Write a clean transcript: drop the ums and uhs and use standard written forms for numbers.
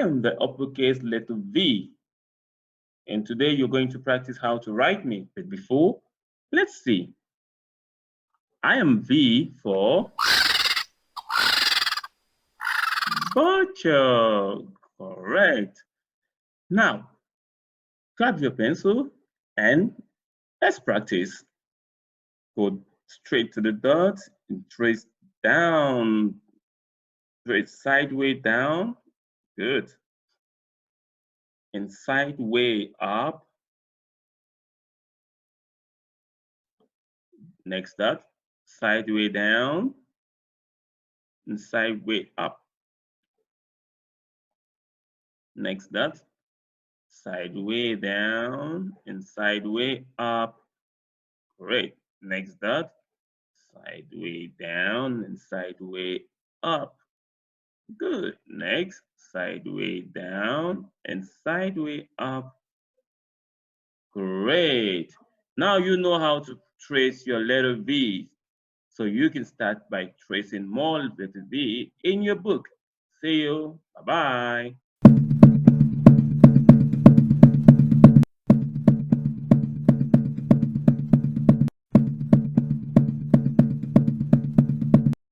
am the uppercase letter V. And today you're going to practice how to write me. But before, let's see. I am V for butcher. Correct. Now, grab your pencil and let's practice. Go straight to the dot and trace down. Trace sideways down. Good. And sideways up. Next dot. Sideways down and sideways up. Next dot. Sideways down and sideways up. Great. Next dot. Sideways down and sideways up. Good. Next, sideways down and sideways up. Great. Now you know how to trace your letter V. So you can start by tracing more letter V in your book. See you. Bye-bye.